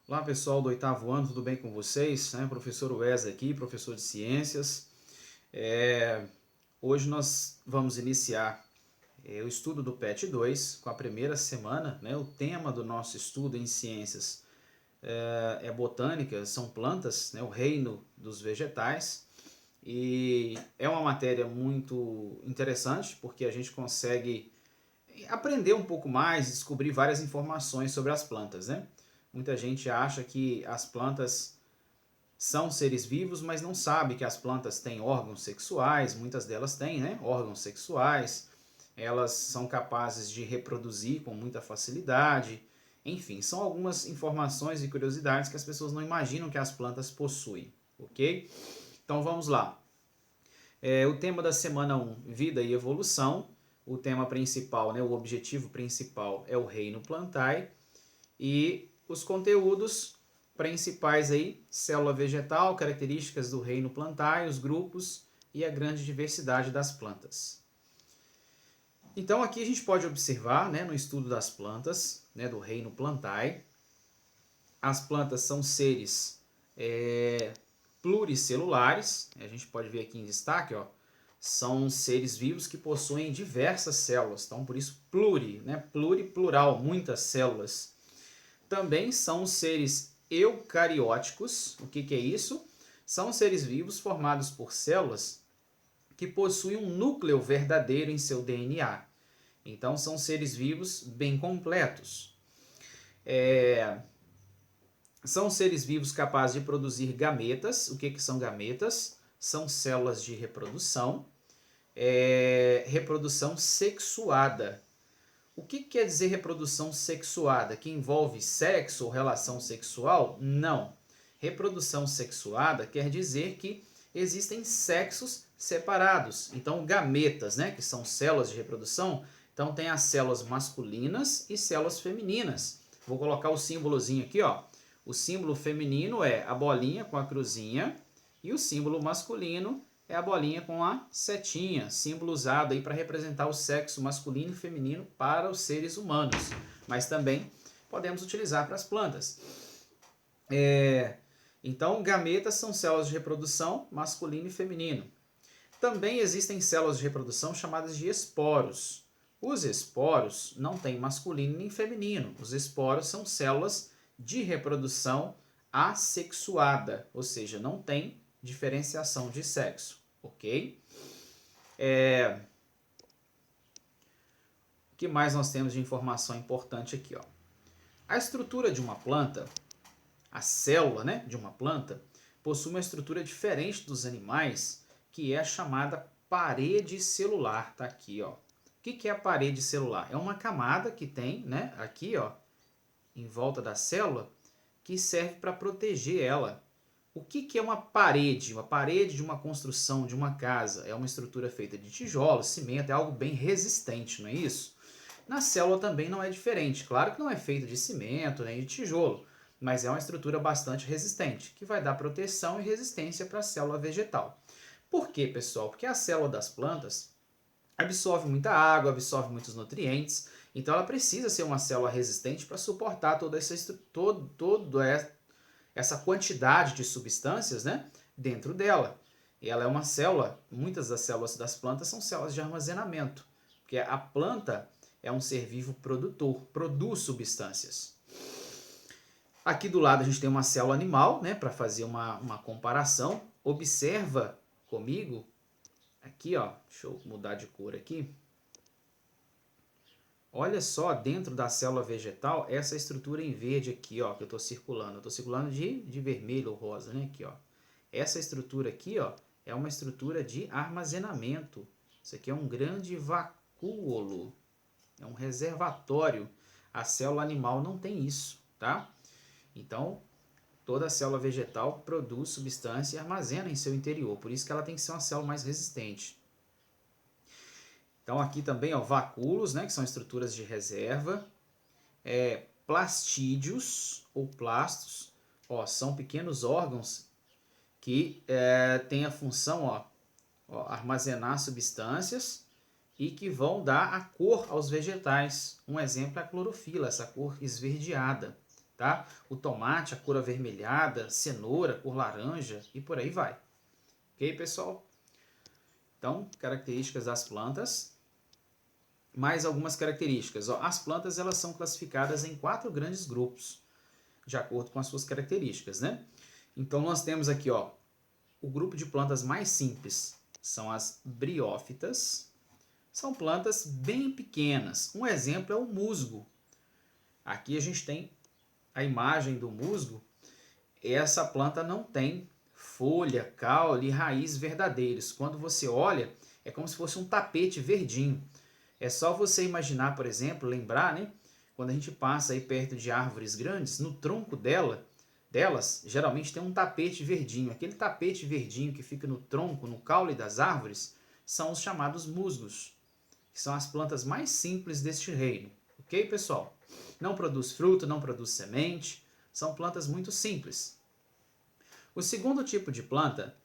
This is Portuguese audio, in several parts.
Olá pessoal do oitavo ano, tudo bem com vocês? Professor Wesley aqui, professor de ciências. Hoje nós vamos iniciar o estudo do PET 2 com a primeira semana. O tema do nosso estudo em ciências é botânica, são plantas, o reino dos vegetais. E é uma matéria muito interessante porque a gente consegue aprender um pouco mais, descobrir várias informações sobre as plantas, Muita gente acha que as plantas são seres vivos, mas não sabe que as plantas têm órgãos sexuais, muitas delas têm, órgãos sexuais, elas são capazes de reproduzir com muita facilidade, enfim, são algumas informações e curiosidades que as pessoas não imaginam que as plantas possuem, ok? Então vamos lá. O tema da semana 1, vida e evolução. O tema principal, o objetivo principal é o reino plantae. E os conteúdos principais aí, célula vegetal, características do reino plantae, os grupos e a grande diversidade das plantas. Então aqui a gente pode observar, no estudo das plantas, do reino plantae, as plantas são seres pluricelulares, a gente pode ver aqui em destaque, são seres vivos que possuem diversas células, então por isso plural, muitas células. Também são seres eucarióticos. O que é isso? São seres vivos formados por células que possuem um núcleo verdadeiro em seu DNA. Então são seres vivos bem completos. São seres vivos capazes de produzir gametas. O que são gametas? São células de reprodução. Reprodução sexuada. O que quer dizer reprodução sexuada? Que envolve sexo ou relação sexual? Não. Reprodução sexuada quer dizer que existem sexos separados. Então, gametas, que são células de reprodução, então tem as células masculinas e células femininas. Vou colocar o símbolozinho aqui, O símbolo feminino é a bolinha com a cruzinha e o símbolo masculino é a bolinha com a setinha, símbolo usado aí para representar o sexo masculino e feminino para os seres humanos, mas também podemos utilizar para as plantas. Então, gametas são células de reprodução masculino e feminino. Também existem células de reprodução chamadas de esporos. Os esporos não têm masculino nem feminino. Os esporos são células de reprodução assexuada, ou seja, não tem diferenciação de sexo, ok? O que mais nós temos de informação importante aqui, A estrutura de uma planta, a célula, de uma planta, possui uma estrutura diferente dos animais, que é a chamada parede celular, tá aqui, O que é a parede celular? É uma camada que tem, aqui, em volta da célula, que serve para proteger ela. O que é uma parede? Uma parede de uma construção, de uma casa, é uma estrutura feita de tijolo, cimento, é algo bem resistente, não é isso? Na célula também não é diferente. Claro que não é feita de cimento nem de tijolo, mas é uma estrutura bastante resistente, que vai dar proteção e resistência para a célula vegetal. Por quê, pessoal? Porque a célula das plantas absorve muita água, absorve muitos nutrientes, então ela precisa ser uma célula resistente para suportar toda essa quantidade de substâncias, dentro dela. E ela é uma célula, muitas das células das plantas são células de armazenamento, porque a planta é um ser vivo produtor, produz substâncias. Aqui do lado a gente tem uma célula animal, para fazer uma comparação. Observa comigo, aqui, deixa eu mudar de cor aqui. Olha só, dentro da célula vegetal, essa estrutura em verde aqui, que eu estou circulando. Eu estou circulando de vermelho ou rosa, aqui, Essa estrutura aqui, é uma estrutura de armazenamento. Isso aqui é um grande vacúolo, é um reservatório. A célula animal não tem isso, tá? Então, toda célula vegetal produz substância e armazena em seu interior. Por isso que ela tem que ser uma célula mais resistente. Então aqui também, vacúolos, que são estruturas de reserva. Plastídeos ou plastos, são pequenos órgãos que têm a função armazenar substâncias e que vão dar a cor aos vegetais. Um exemplo é a clorofila, essa cor esverdeada. tá? O tomate, a cor avermelhada, cenoura, cor laranja e por aí vai. Ok, pessoal? Então, características das plantas. Mais algumas características. Ó, as plantas elas são classificadas em 4 grandes grupos, de acordo com as suas características, né? Então, nós temos aqui, ó, o grupo de plantas mais simples são as briófitas. São plantas bem pequenas. Um exemplo é o musgo. Aqui a gente tem a imagem do musgo. Essa planta não tem folha, caule e raiz verdadeiros. Quando você olha, é como se fosse um tapete verdinho. É só você imaginar, por exemplo, lembrar, né? Quando a gente passa aí perto de árvores grandes, no tronco delas, geralmente tem um tapete verdinho. Aquele tapete verdinho que fica no tronco, no caule das árvores, são os chamados musgos, que são as plantas mais simples deste reino. Ok, pessoal? Não produz fruto, não produz semente, são plantas muito simples. O segundo tipo de planta,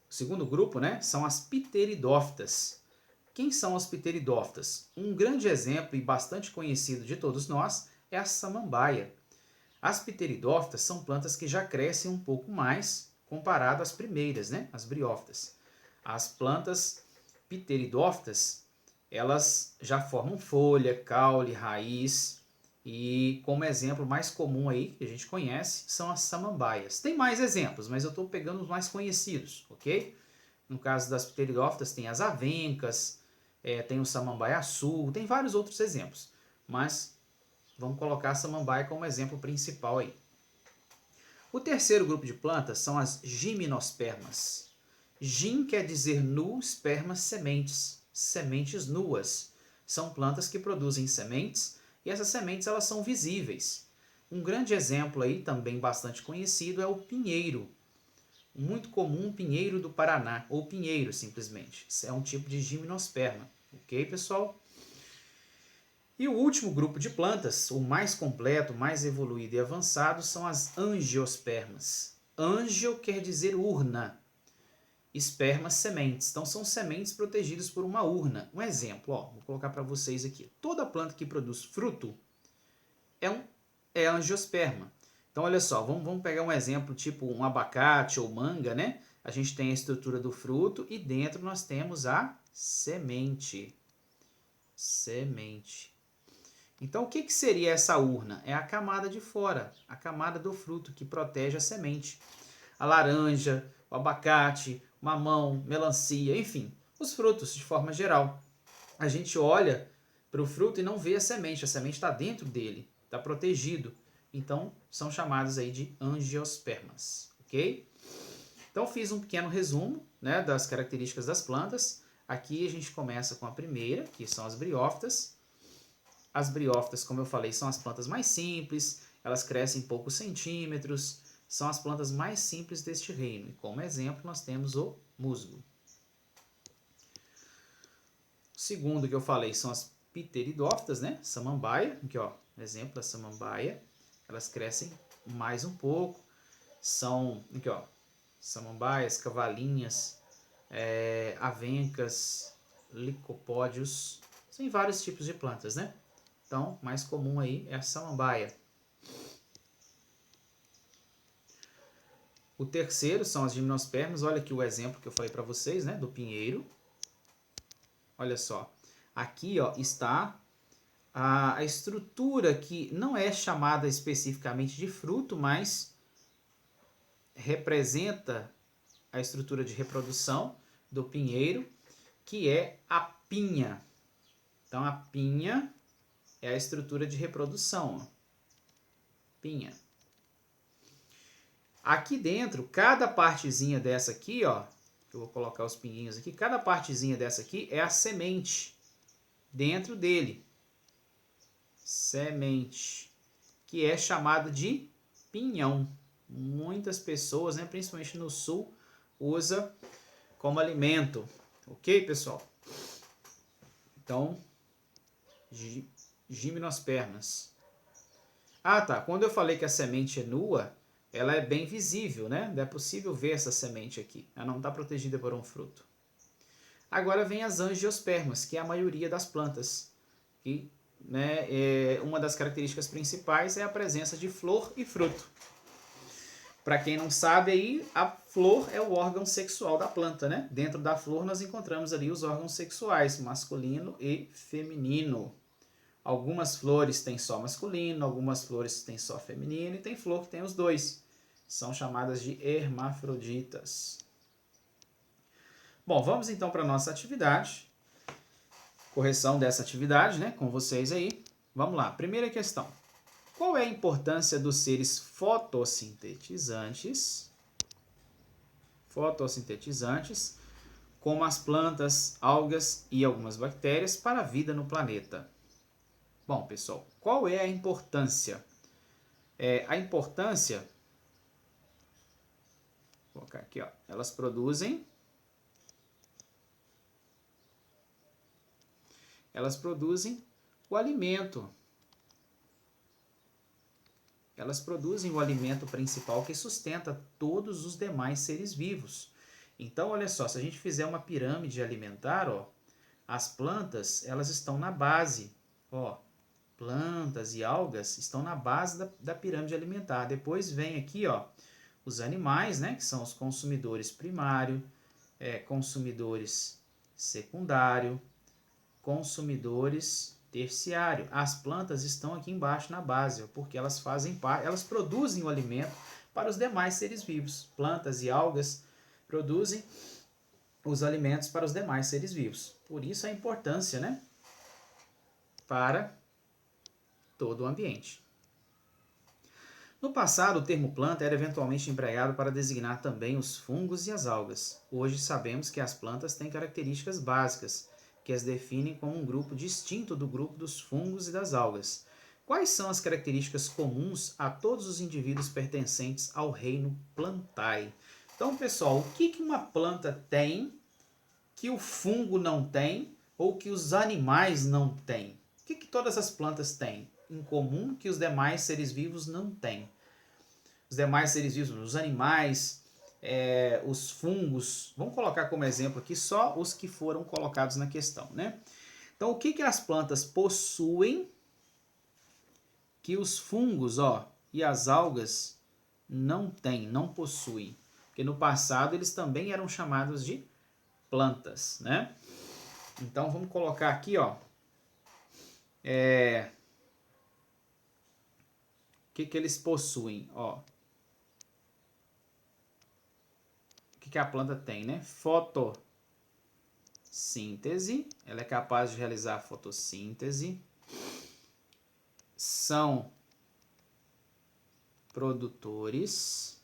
o segundo grupo, né, são as pteridófitas. Quem são as pteridófitas? Um grande exemplo e bastante conhecido de todos nós é a samambaia. As pteridófitas são plantas que já crescem um pouco mais comparado às primeiras, né, as briófitas. As plantas pteridófitas, elas já formam folha, caule, raiz e como exemplo mais comum aí que a gente conhece são as samambaias. Tem mais exemplos, mas eu estou pegando os mais conhecidos, ok? No caso das pteridófitas tem as avencas, tem o samambaia-açu, tem vários outros exemplos, mas vamos colocar a samambaia como exemplo principal aí. O terceiro grupo de plantas são as gimnospermas. Gim quer dizer nu, espermas, sementes, sementes nuas. São plantas que produzem sementes e essas sementes elas são visíveis. Um grande exemplo aí, também bastante conhecido, é o pinheiro. Muito comum, pinheiro do Paraná, ou pinheiro simplesmente. Isso é um tipo de gimnosperma. Ok, pessoal? E o último grupo de plantas, o mais completo, mais evoluído e avançado, são as angiospermas. Angio quer dizer urna, espermas, sementes. Então são sementes protegidas por uma urna. Um exemplo, ó, vou colocar para vocês aqui. Toda planta que produz fruto é angiosperma. Então olha só, vamos pegar um exemplo tipo um abacate ou manga, né? A gente tem a estrutura do fruto e dentro nós temos a semente. Semente. Então, o que seria essa urna? É a camada de fora, a camada do fruto que protege a semente. A laranja, o abacate, mamão, melancia, enfim, os frutos de forma geral. A gente olha para o fruto e não vê a semente está dentro dele, está protegido. Então, são chamados aí de angiospermas, ok? Então, fiz um pequeno resumo, né, das características das plantas. Aqui a gente começa com a primeira, que são as briófitas. As briófitas, como eu falei, são as plantas mais simples, elas crescem poucos centímetros, são as plantas mais simples deste reino. E como exemplo, nós temos o musgo. O segundo que eu falei são as pteridófitas, né? Samambaia, aqui ó, exemplo da samambaia. Elas crescem mais um pouco, são, aqui ó, samambaias, cavalinhas, avencas, licopódios, são vários tipos de plantas, né? Então, mais comum aí é a samambaia. O terceiro são as gimnospermas. Olha aqui o exemplo que eu falei para vocês, né, do pinheiro. Olha só. Aqui ó, está a estrutura que não é chamada especificamente de fruto, mas representa a estrutura de reprodução do pinheiro, que é a pinha. Então, a pinha é a estrutura de reprodução. Ó. Pinha. Aqui dentro, cada partezinha dessa aqui, ó, eu vou colocar os pinguinhos aqui, cada partezinha dessa aqui é a semente dentro dele. Semente, que é chamado de pinhão. Muitas pessoas, né, principalmente no sul, usa como alimento. Ok, pessoal? Então, gimnospermas. Ah, tá. Quando eu falei que a semente é nua, ela é bem visível, né? É possível ver essa semente aqui. Ela não está protegida por um fruto. Agora vem as angiospermas, que é a maioria das plantas, que né, uma das características principais é a presença de flor e fruto. Para quem não sabe aí, a flor é o órgão sexual da planta, né? Dentro da flor nós encontramos ali os órgãos sexuais, masculino e feminino. Algumas flores têm só masculino, algumas flores têm só feminino e tem flor que tem os dois. São chamadas de hermafroditas. Bom, vamos então para a nossa atividade. Correção dessa atividade, né, com vocês aí. Vamos lá, primeira questão. Qual é a importância dos seres fotossintetizantes, como as plantas, algas e algumas bactérias, para a vida no planeta? Bom, pessoal, qual é a importância? A importância, vou colocar aqui, ó, elas produzem o alimento. Elas produzem o alimento principal que sustenta todos os demais seres vivos. Então, olha só, se a gente fizer uma pirâmide alimentar, ó, as plantas, elas estão na base. Ó, plantas e algas estão na base da pirâmide alimentar. Depois vem aqui, ó, os animais, né, que são os consumidores primário, consumidores secundário, consumidores terciário. As plantas estão aqui embaixo na base, porque elas elas produzem o alimento para os demais seres vivos. Plantas e algas produzem os alimentos para os demais seres vivos. Por isso a importância, né, para todo o ambiente. No passado, o termo planta era eventualmente empregado para designar também os fungos e as algas. Hoje sabemos que as plantas têm características básicas, que as definem como um grupo distinto do grupo dos fungos e das algas. Quais são as características comuns a todos os indivíduos pertencentes ao reino Plantae? Então, pessoal, o que uma planta tem que o fungo não tem ou que os animais não têm? O que todas as plantas têm em comum que os demais seres vivos não têm? Os demais seres vivos, os animais, os fungos, vamos colocar como exemplo aqui só os que foram colocados na questão, né? Então, o que as plantas possuem que os fungos, ó, e as algas não têm, não possuem? Porque no passado eles também eram chamados de plantas, né? Então, vamos colocar aqui, ó, o que eles possuem, ó. O que a planta tem, né? Fotossíntese, ela é capaz de realizar fotossíntese. São produtores.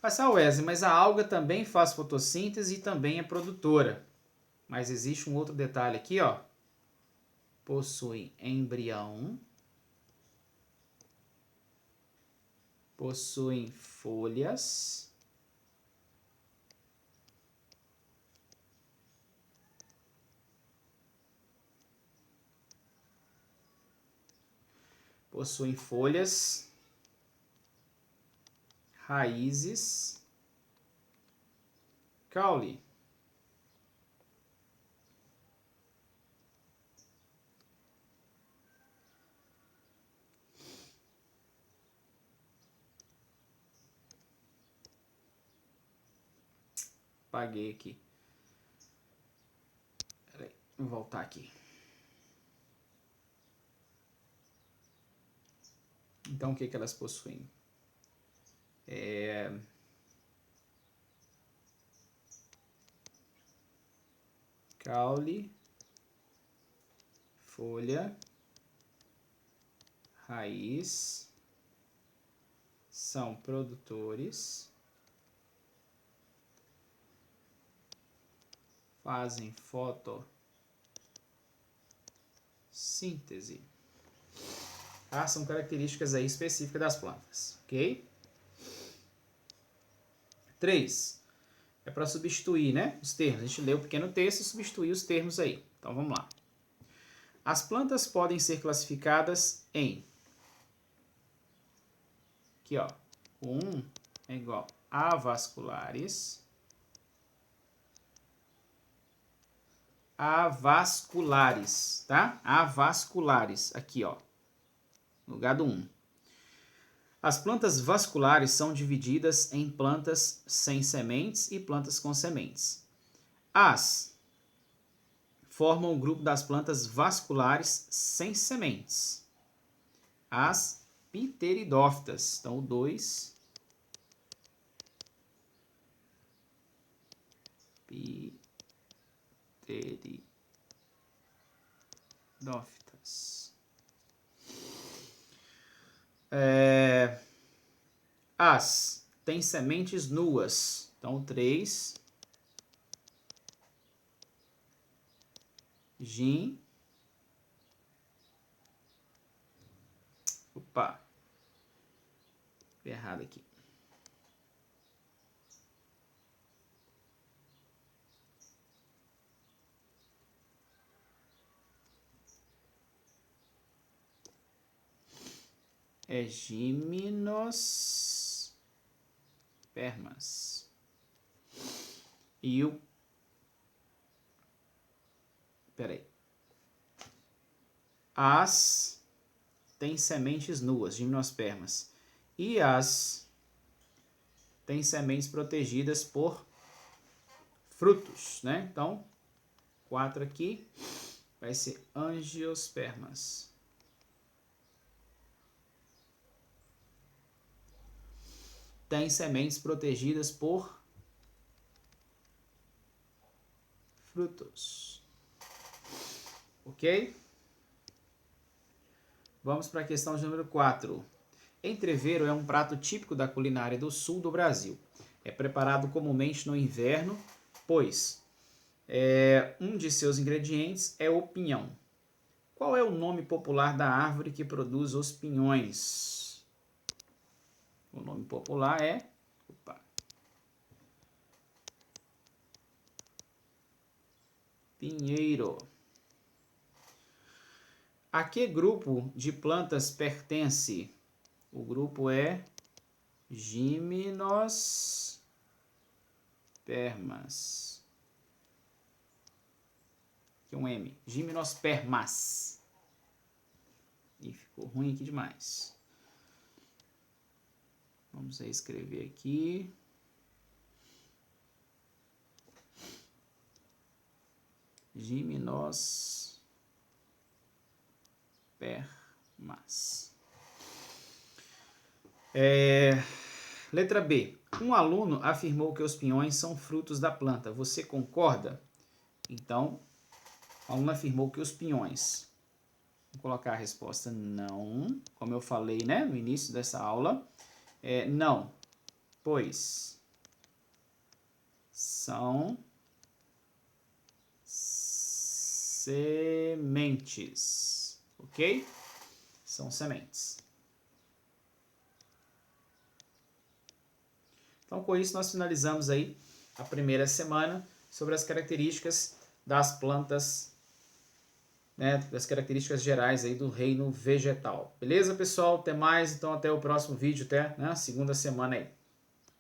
Wesley, mas a alga também faz fotossíntese e também é produtora. Mas existe um outro detalhe aqui, ó. Possui embrião. Possuem folhas. Possuem folhas, raízes, caule. Apaguei aqui. Peraí, vou voltar aqui. Então, o que elas possuem? Caule, folha, raiz, são produtores, fazem fotossíntese. São características aí específicas das plantas, ok? 3. É para substituir, né, os termos. A gente lê o pequeno texto e substituir os termos aí. Então, vamos lá. As plantas podem ser classificadas em... Aqui, ó. 1 é igual a avasculares. avasculares, tá? Avasculares, aqui, ó, no lugar do 1. As plantas vasculares são divididas em plantas sem sementes e plantas com sementes. As formam o grupo das plantas vasculares sem sementes. As pteridófitas. Então, o 2. Pteridófitas. As tem sementes nuas. Então, 3. Opa. Errado aqui. É gimnospermas. E o... Peraí. As tem sementes nuas, gimnospermas. E as tem sementes protegidas por frutos, né? Então, 4 aqui vai ser angiospermas. Tem sementes protegidas por frutos. Ok? Vamos para a questão de número 4. Entrevero é um prato típico da culinária do sul do Brasil. É preparado comumente no inverno, pois um de seus ingredientes é o pinhão. Qual é o nome popular da árvore que produz os pinhões? O nome popular é... pinheiro. A que grupo de plantas pertence? O grupo é gimnospermas. Aqui um M. Gimnospermas. E ficou ruim aqui demais. Vamos reescrever aqui. Gimnospermas. Letra B. Um aluno afirmou que os pinhões são frutos da planta. Você concorda? Então, o aluno afirmou que os pinhões... Vou colocar a resposta não, como eu falei, né, no início dessa aula. Não, pois são sementes, ok? São sementes. Então, com isso, nós finalizamos aí a primeira semana sobre as características das plantas, né, das características gerais aí do reino vegetal. Beleza, pessoal? Até mais, então até o próximo vídeo, até, né, segunda semana aí.